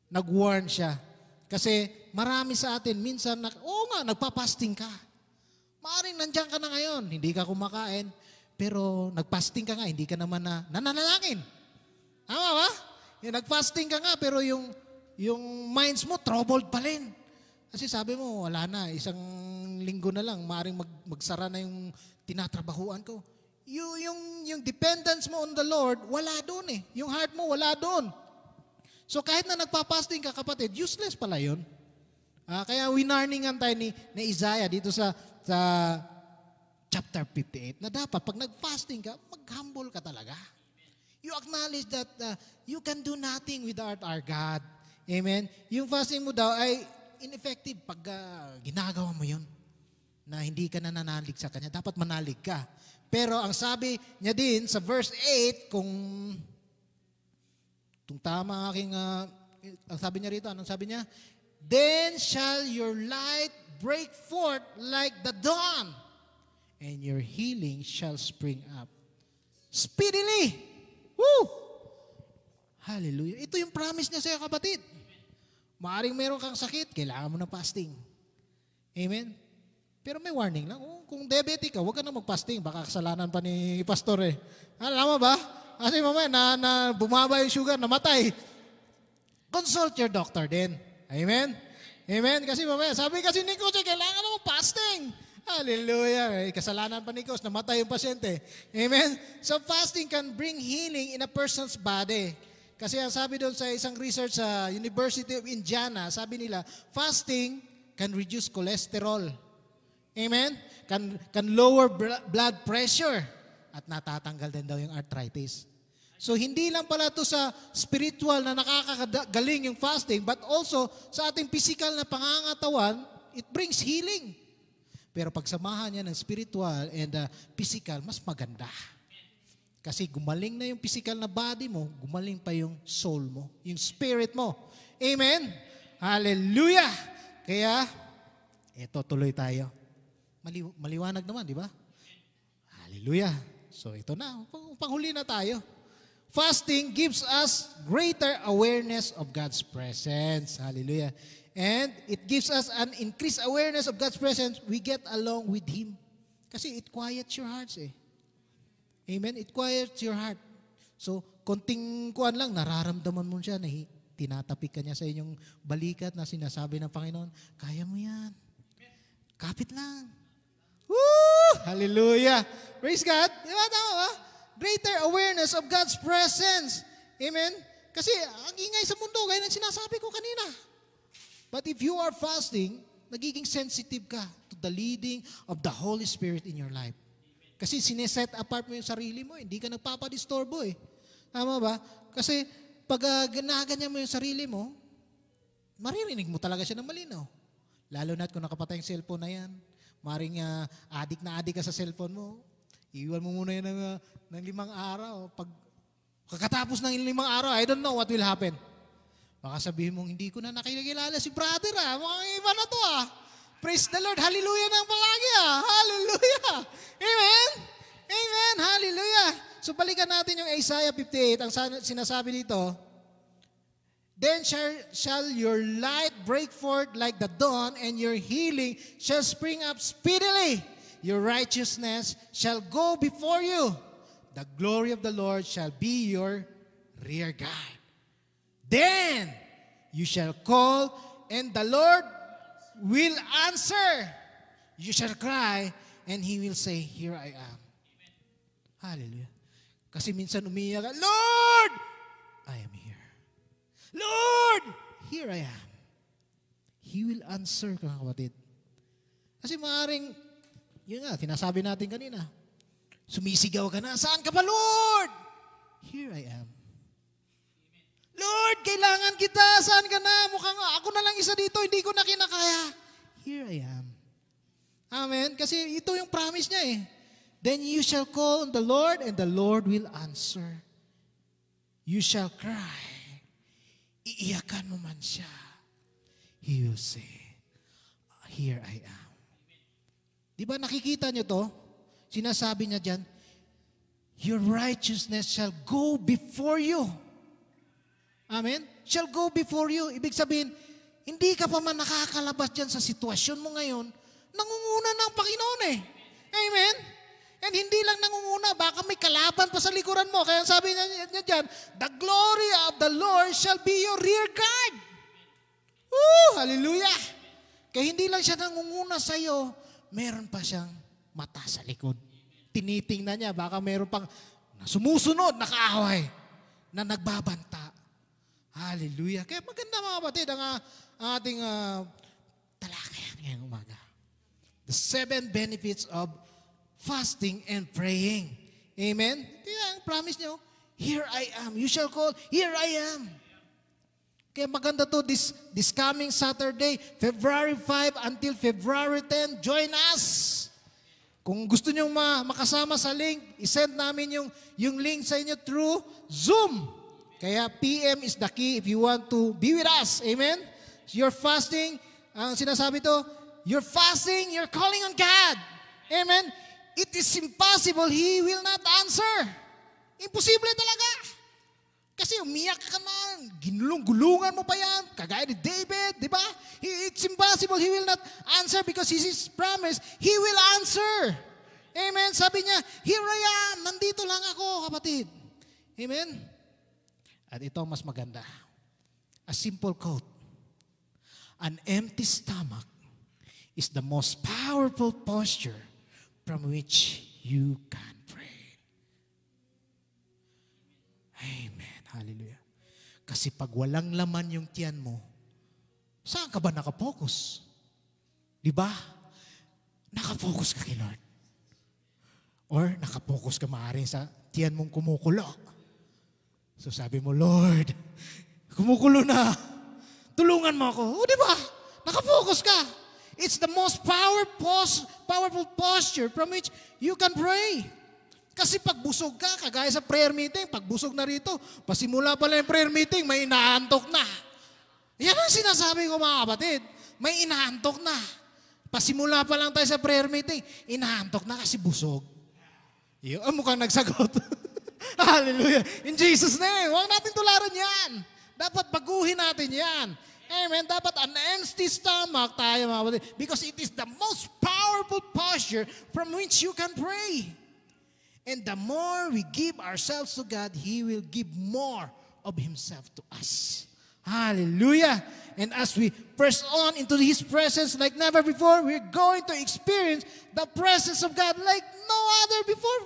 Nag-warn siya. Kasi marami sa atin, minsan, nagpa-fasting ka. Maaaring nandiyan ka na ngayon, hindi ka kumakain, pero nag-fasting ka nga, hindi ka naman nananalangin. Tama ba? Yung nag-fasting ka nga, pero yung minds mo, troubled pa rin. Kasi sabi mo, wala na, isang linggo na lang, maaaring magsara na yung tinatrabahuan ko. Yung dependence mo on the Lord, wala doon eh. Yung heart mo, wala doon. So kahit na nagpa-fasting ka, kapatid, useless pala yun. Kaya winarningan tayo ni Isaiah dito sa chapter 58 na dapat pag nag-fasting ka, mag-humble ka talaga. You acknowledge that you can do nothing without our God. Amen? Yung fasting mo daw ay ineffective pag ginagawa mo yun. na hindi ka nananalig sa Kanya. Dapat manalig ka. Pero ang sabi niya din sa verse 8, kung tama aking, ang sabi niya rito, anong sabi niya? Then shall your light break forth like the dawn, and your healing shall spring up speedily. Woo! Hallelujah. Ito yung promise niya sa'yo, kapatid. Maaring meron kang sakit, kailangan mo ng fasting. Amen? Pero may warning lang. Kung diabetic ka, huwag ka na mag-fasting. Baka kasalanan pa ni pastor eh. Alam mo ba? Kasi mamaya na bumaba yung sugar, namatay. Consult your doctor din. Amen? Amen? Kasi mamaya, sabi kasi ni Coach, kailangan na mag-fasting. Hallelujah. Kasalanan pa ni Coach, namatay yung pasyente. Amen? So fasting can bring healing in a person's body. Kasi ang sabi doon sa isang research sa University of Indiana, sabi nila, fasting can reduce cholesterol. Amen? Can lower blood pressure. At natatanggal din daw yung arthritis. So hindi lang pala to sa spiritual na nakakagaling yung fasting, but also sa ating physical na pangangatawan, it brings healing. Pero pagsamahan niya ng spiritual and physical, mas maganda. Kasi gumaling na yung physical na body mo, gumaling pa yung soul mo, yung spirit mo. Amen? Hallelujah! Kaya, eto, tuloy tayo. Maliwanag naman, di ba? Hallelujah! So ito na, panghuli na tayo. Fasting gives us greater awareness of God's presence. Hallelujah. And it gives us an increased awareness of God's presence. We get along with Him. Kasi it quiets your hearts eh. Amen? It quiets your heart. So, konting kuan lang, nararamdaman mo siya na tinatapik ka niya sa inyong balikat na sinasabi ng Panginoon, kaya mo yan. Kapit lang. Woo! Hallelujah. Praise God. Di ba? Tama ba? Greater awareness of God's presence. Amen? Kasi ang ingay sa mundo, gaya ng sinasabi ko kanina. But if you are fasting, nagiging sensitive ka to the leading of the Holy Spirit in your life. Kasi sineset apart mo yung sarili mo, hindi ka nagpapadistorbo eh. Tama ba? Kasi pag ginaganyan mo yung sarili mo, maririnig mo talaga siya ng malinaw. Lalo na kung nakapatay yung cellphone na yan, maring adik ka sa cellphone mo, iwan mo muna yan ng 5 araw. Pag kakatapos ng 5 araw, I don't know what will happen. Baka sabihin mong, hindi ko na nakikilala si brother Mukhang iba na to Praise the Lord. Hallelujah ng palagi Hallelujah. Amen. Amen. Hallelujah. So balikan natin yung Isaiah 58. Ang sinasabi dito, then shall your light break forth like the dawn, and your healing shall spring up speedily. Your righteousness shall go before you. The glory of the Lord shall be your rear guard. Then you shall call, and the Lord will answer. You shall cry, and He will say, here I am. Hallelujah. Kasi minsan umiiyak ka, Lord, I am here. Lord, here I am. He will answer, mga kapatid. Kasi maaaring, yun nga, tinasabi natin kanina, sumisigaw ka na, saan ka ba, Lord? Here I am. Lord, kailangan kita, saan ka na? Mukhang ako na lang isa dito, hindi ko na kinakaya. Here I am. Amen? Kasi ito yung promise niya eh. Then you shall call on the Lord, and the Lord will answer. You shall cry. Iiyakan mo man siya. He will say, here I am. Di ba nakikita niyo to? Sinasabi niya dyan, your righteousness shall go before you. Amen? Shall go before you. Ibig sabihin, hindi ka pa man nakakalabas dyan sa sitwasyon mo ngayon, nangunguna ng Panginoon eh. Amen? And hindi lang nangunguna, baka may kalaban pa sa likuran mo. Kaya sabi niya dyan, the glory of the Lord shall be your rear guard. Woo! Hallelujah! Kaya hindi lang siya nangunguna sa'yo, meron pa siyang mata sa likod. Tinitingnan niya, baka meron pang sumusunod na kaaway na nagbabanta. Hallelujah. Kaya maganda mga kapatid ang ating talakayan ngayong umaga. The 7 benefits of fasting and praying. Amen? Kaya ang promise niyo, here I am. You shall call, here I am. Kaya maganda to this coming Saturday, February 5 until February 10, join us. Kung gusto nyo makasama sa link, isend namin yung link sa inyo through Zoom. Kaya PM is the key if you want to be with us. Amen? You're fasting, ang sinasabi to, you're fasting, you're calling on God. Amen? It is impossible, He will not answer. Imposible talaga. Kasi umiyak ka na, ginulong-gulungan mo pa yan, kagaya ni David, di ba? It's impossible, He will not answer because His promise, He will answer. Amen? Sabi niya, here I am, nandito lang ako, kapatid. Amen? At ito mas maganda. A simple quote. An empty stomach is the most powerful posture from which you can pray. Amen. Hallelujah. Kasi pag walang laman yung tiyan mo, saan ka ba nakapokus? Di ba? Nakapokus ka kay Lord. Or nakapokus ka maaaring sa tiyan mong kumukulo. So sabi mo, Lord, kumukulo na. Tulungan mo ako. O di ba? Nakapokus ka. It's the most powerful posture from which you can pray. Kasi pag busog ka, kagaya sa prayer meeting, pag busog na rito, pasimula pala yung prayer meeting, may inaantok na. Yan ang sinasabi ko mga kapatid. May inaantok na. Pasimula pa lang tayo sa prayer meeting, inaantok na kasi busog. Mukhang nagsagot. Hallelujah. In Jesus' name, huwag natin tularan yan. Dapat baguhin natin yan. Amen. Dapat an empty stomach tayo mga kapatid. Because it is the most powerful posture from which you can pray. And the more we give ourselves to God, He will give more of Himself to us. Hallelujah. And as we press on into His presence like never before, we're going to experience the presence of God like no other before.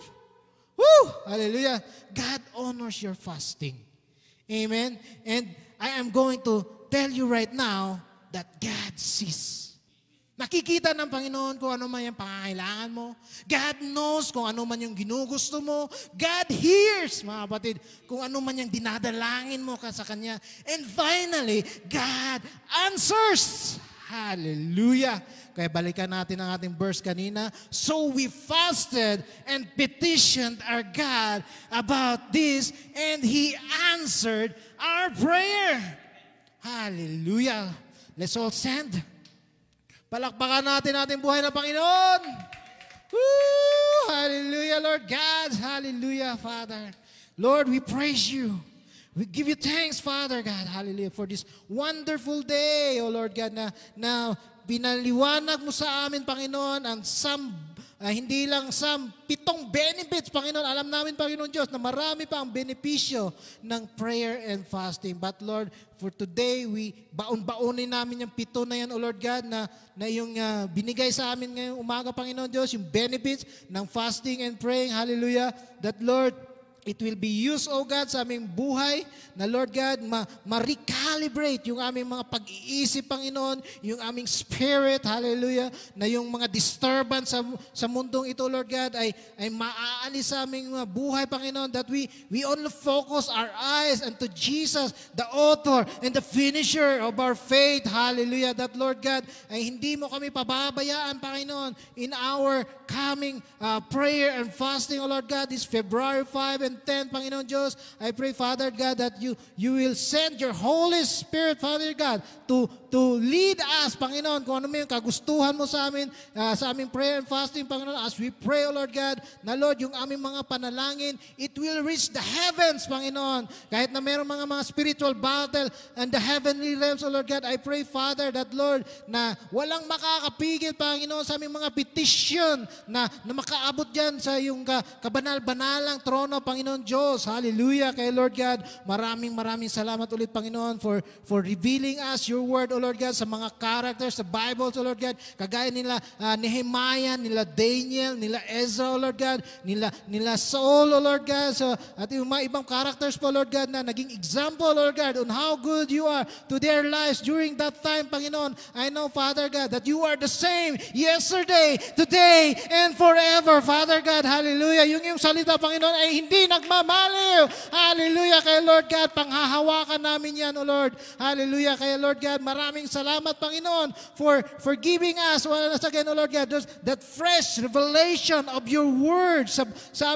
Woo! Hallelujah. God honors your fasting. Amen. And I am going to tell you right now that God sees. Nakikita ng Panginoon kung ano man yung pangangailangan mo. God knows kung ano man yung ginugusto mo. God hears, mga kapatid, kung ano man yung dinadalangin mo sa Kanya. And finally, God answers. Hallelujah. Kaya balikan natin ang ating verse kanina. So we fasted and petitioned our God about this, and He answered our prayer. Hallelujah. Let's all stand. Palakpakan natin ating buhay na Panginoon. Woo! Hallelujah, Lord God. Hallelujah, Father. Lord, we praise you. We give you thanks, Father God. Hallelujah, for this wonderful day, O Lord God, na binaliwanag mo sa amin, Panginoon, ang hindi lang sa 7 benefits, Panginoon. Alam namin, Panginoon Diyos, na marami pa ang benepisyo ng prayer and fasting. But Lord, for today, baon-baonin namin yung 7 na yan, O Lord God, na yung binigay sa amin ngayong umaga, Panginoon Diyos, yung benefits ng fasting and praying. Hallelujah. That Lord, it will be used, O God, sa aming buhay na, Lord God, ma-recalibrate yung aming mga pag-iisip, Panginoon, yung aming spirit, hallelujah, na yung mga disturbance sa mundong ito, Lord God, ay maaalis sa aming mga buhay, Panginoon, that we only focus our eyes unto Jesus, the author and the finisher of our faith, hallelujah, that, Lord God, ay hindi mo kami pababayaan, Panginoon, in our coming prayer and fasting, O Lord God, this February 5 and 10, Panginoon Diyos, I pray, Father God, that you will send your Holy Spirit, Father God, to lead us, Panginoon, kung ano yung kagustuhan mo sa amin, sa aming prayer and fasting, Panginoon, as we pray, O Lord God, na Lord, yung aming mga panalangin, it will reach the heavens, Panginoon. Kahit na mayroong mga spiritual battle and the heavenly realms, O Lord God, I pray, Father, that Lord, na walang makakapigil, Panginoon, sa aming mga petition na makaabot dyan sa yung kabanal-banalang trono, Panginoon Diyos. Hallelujah. Kay Lord God, maraming salamat ulit, Panginoon, for revealing us your word, O Lord God, sa mga characters, sa Bible, O Lord God, kagaya nila Nehemiah, nila Daniel, nila Ezra, O Lord God, nila Saul, O Lord God, so, at yung mga ibang characters po, Lord God, na naging example, Lord God, on how good you are to their lives during that time, Panginoon. I know, Father God, that you are the same yesterday, today, and forever, Father God. Hallelujah. Yung salita, Panginoon, ay hindi nagmamaliw. Hallelujah. Kaya, Lord God, panghahawakan namin yan, O Lord. Hallelujah. Kaya, Lord God, maraming salamat, Panginoon, for giving us, once again, O Lord God, that fresh revelation of your word sa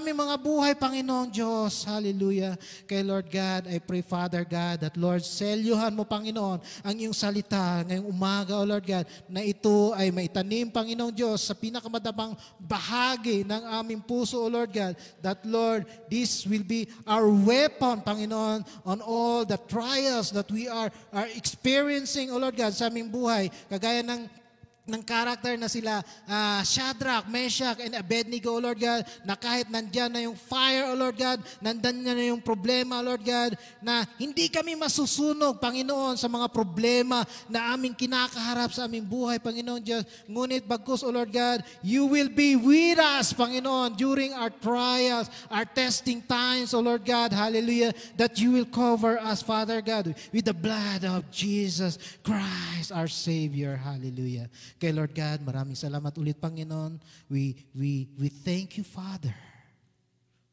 aming mga buhay, Panginoon Diyos. Hallelujah. Kaya, Lord God, I pray, Father God, that, Lord, selyuhan mo, Panginoon, ang iyong salita ngayong umaga, O Lord God, na ito ay maitanim, Panginoon Diyos, sa pinakamadamang bahagi ng aming puso, O Lord God, that, Lord, this will be our weapon, Panginoon, on all the trials that we are experiencing, O Lord God, sa aming buhay, kagaya ng character na sila Shadrach, Meshach, and Abednego, O Lord God, na kahit nandyan na yung fire, O Lord God, nandyan na yung problema, O Lord God, na hindi kami masusunog, Panginoon, sa mga problema na aming kinakaharap sa aming buhay, Panginoon Diyos. Ngunit bagkus, O Lord God, you will be with us, Panginoon, during our trials, our testing times, O Lord God, hallelujah, that you will cover us, Father God, with the blood of Jesus Christ, our Savior, hallelujah. Kay Lord God, maraming salamat ulit, Panginoon. We thank you, Father,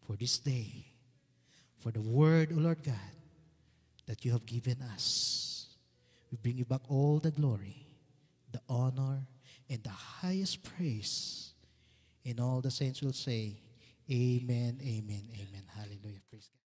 for this day, for the word, O Lord God, that you have given us. We bring you back all the glory, the honor, and the highest praise. And all the saints will say, Amen, amen, amen. Hallelujah. Praise God.